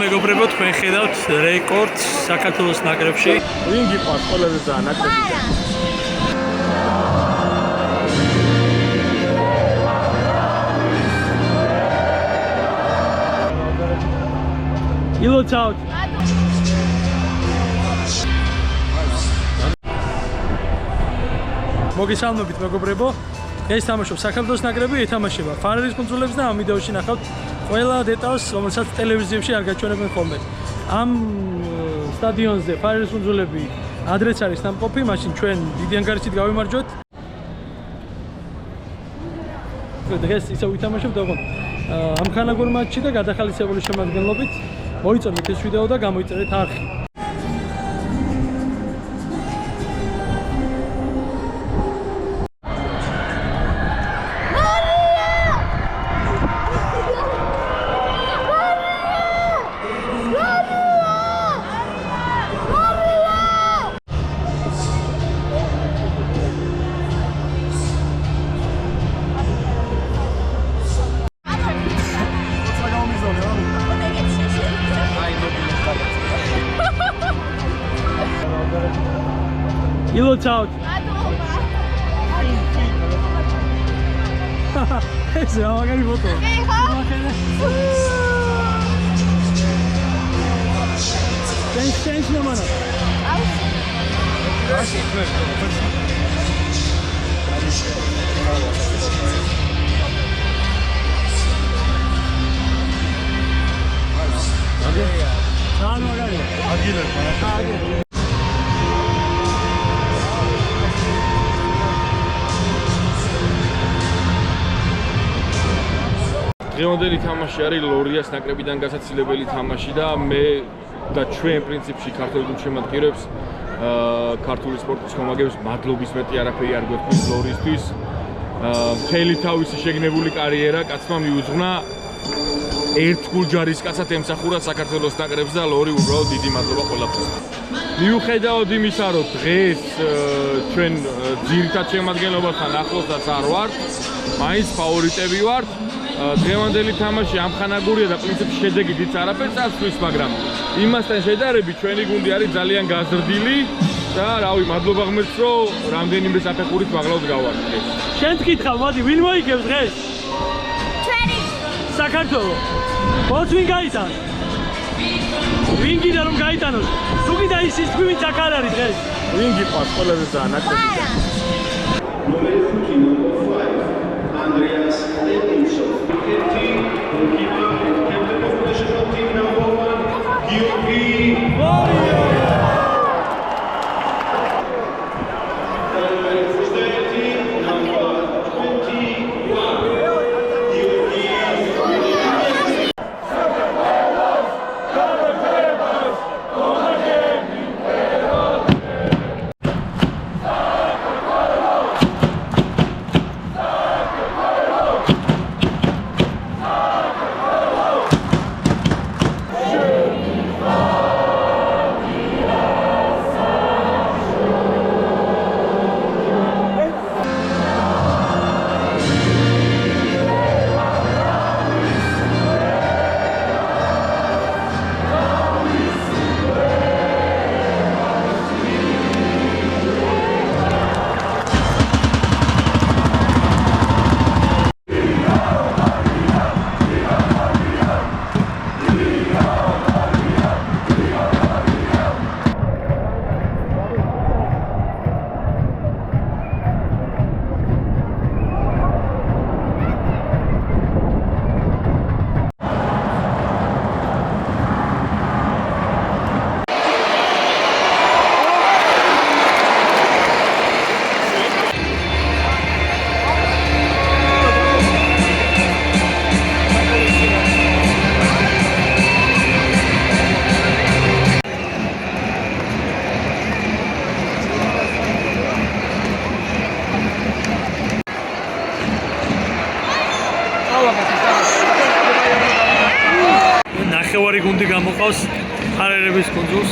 მეგობრებო, თქვენ ხედავთ რეკორდს საქართველოს ნაკრებში. ვინგი ყავს ყველაზე ძალიან ნაკრებში? ილო ჩაოთ. მოგესალმებით მეგობრებო. ეს თამაშობს საქართველოს ნაკრები, ეთამაშება ფარერის კუნძულებს და ამ ვიდეოში ნახავთ ყველა დეტალს, რომელსაც ტელევიზიებში არ გაჩვენებენ ხოლმე. ამ სტადიონზე ფარერის კუნძულები ადრეც არის ნამყოფი, მაშინ ჩვენ დიდი ანგარიშით გავიმარჯვეთ. დღეს ისე ვითამაშებთ ოღონდ ამხანაგურ მატჩში და გადახალისებული შემადგენლობით. მოიწონეთ ეს ვიდეო და გამოიწერეთ არხი. ილო ჩაოთ. ეს მაგარი ფოტო. Thanks, mama. დღევანდელი თამაში არის ლორიას ნაკრებიდან გასაცილებელი თამაში და მე და ჩვენ პრინციპში ქართული შემადგენლებს ქართული სპორტის ხომაგებს მადლობის მეტი არაფერი არ გვექვის ლორისთვის. მთელი თავისი შეგნებული კარიერა კაცმა მიუძღვნა ერთ გულჯარისკაცად ემსახურა საქართველოს ნაკრებს და ლორი უბრალოდ დიდი მადლობა ყველაფერს. მიუხედავად იმისა, რომ დღეს ჩვენ ძირითად შემადგენლობასთან ახლოსაც არ ვართ, მაინც ფავორიტები ვართ. დღევანდელი თამაში ამხანაგურია და პრინციპში შედეგი დიდ არაფერს აცვლის, მაგრამ იმასთან შედარებით ჩვენი გუნდი არის ძალიან გაზრდილი და რავი, მადლობა ღმერთს, რომ რამდენიმე საფეხურით მაღლავთ გავარდეთ. შენ თქვითხავ, მოდი, ვინ მოიგებს დღეს? ჩვენი საქართველო. მოც ვინ გაიტანს? ვინ გინდა რომ გაიტანოს? თუ გინდა ისიც თქვი, ვინც აქ არ არის დღეს? ვინგი ყავს ყველაზე ძალიან ნაკრებში? Andreas Levinson, team goalkeeper, captain of national team number 1, Georgi Maria. Team number 21, Georgi ნახევარი გუნდი გამოყავს ფარერების კუნძულს.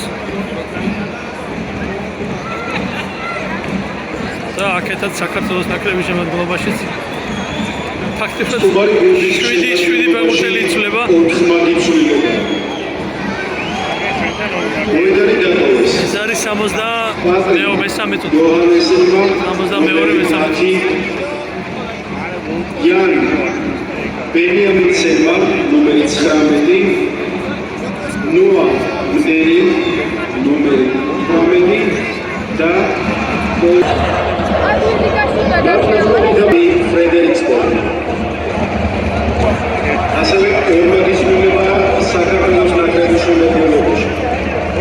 და აქეთაც საქართველოს ნაკრების შემადგენლობაშიც ფაქტობრივად 7 ფეხბურთელი იცვლება. მოედანი დატოვეს. ეს არის 63 წუთი. იოჰანესმა 62 იან ბენიამინსმა ნომერი 19, ნოა მდერი ნომერი 18 და ფრედერიკსბურგი. ასევე ორმაგის მიღება საქართველოს ნაკრების შემადგენლობაში.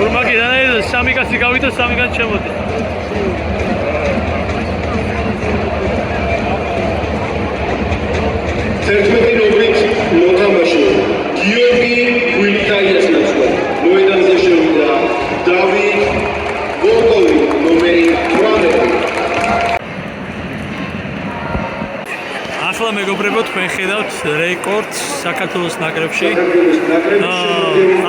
ორმაგიდან სამი კაცი გავიდა, სამი კაცი შემოდი. თერთმეტი ნომრით მოთამაშე გიორგი გვილიტაიას ნაცვლად მოედანზე შევიდა დავით ვოლკოვი ნომერი 18. ახლა მეგობრებო, თქვენ ხედავთ რეკორდს საქართველოს ნაკრებში.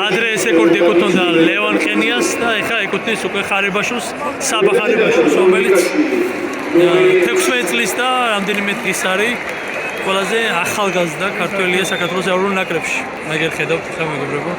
ადრე ეს რეკორდი ეკუთვნოდა ლევან ყენიას და ეხლა ეკუთვნის უკვე ხარებაშოს, საბა ხარებაშოს, რომელიც 16 წლის და რამდენიმე დღის არის ყველაზე ახალგაზრდა ქართველია საქართველოს ეროვნულ ნაკრებში. მაგერ ხედავთ ახლა მეგობრებო.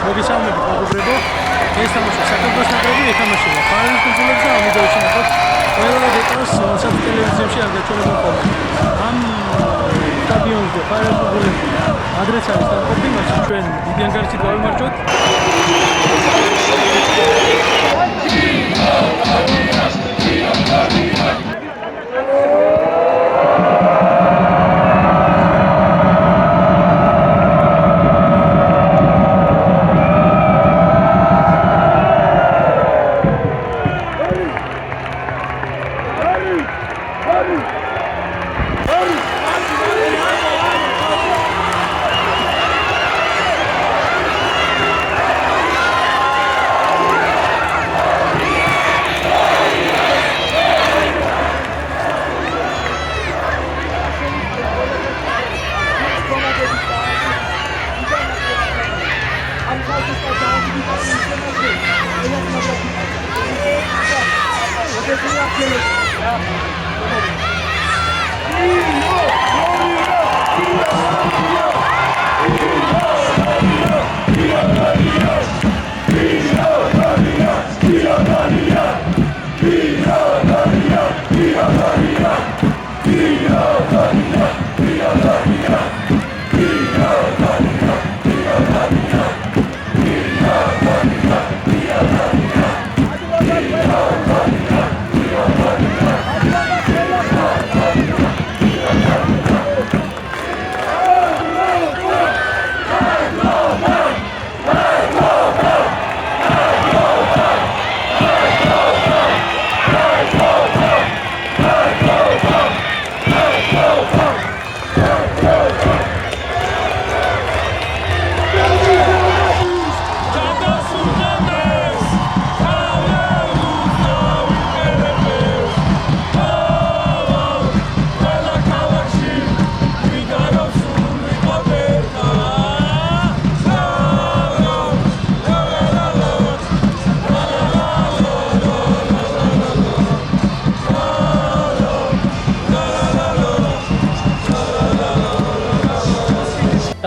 მოგესალმებით მეგობრებო, ეს თამაში საქართველოს ნაკრები ეთამაშება ფარადის კუნძულებზე და ამ ვიდეოში ნახავთ ყველა დეტალს, რასაც ტელევიზიაში არ გაჩვენებულ ხოლმე. ამ სტადიონზე ფარადის კუნძულებზე ადრეც არის სტარტი, მაგრამ ჩვენ დიდი ანგარიშით გავიმარჯვოთ.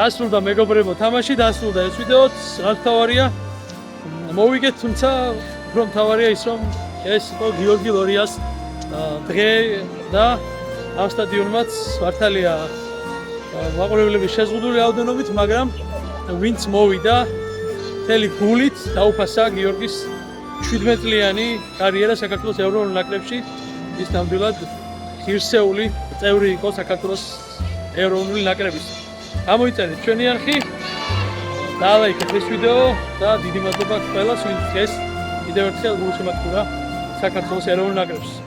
დასრულდა მეგობრებო, თამაში დასრულდა. ეს ვიდეოც არ თავარია. მოვიგეთ, თუმცა უფრო მთავარია ის, რომ ეს იყო გიორგი ლორიას დღე და ამ სტადიონმაც მართალია მაყურებლების შეზღუდული რაოდენობით, მაგრამ ვინც მოვიდა მთელი გულით დაუფასა გიორგის 17 წლიანი კარიერა საქართველოს ეროვნულ ნაკრებში. ის ნამდვილად ღირსეული წევრი იყო საქართველოს ეროვნული ნაკრების. გამოიწერეთ ჩვენი არხი, დალაიქეთ ეს ვიდეო და დიდი მადლობა ყველას, ვინც დღეს კიდევ ერთხელ გულშემატკივრა საქართველოს ეროვნულ ნაკრებს.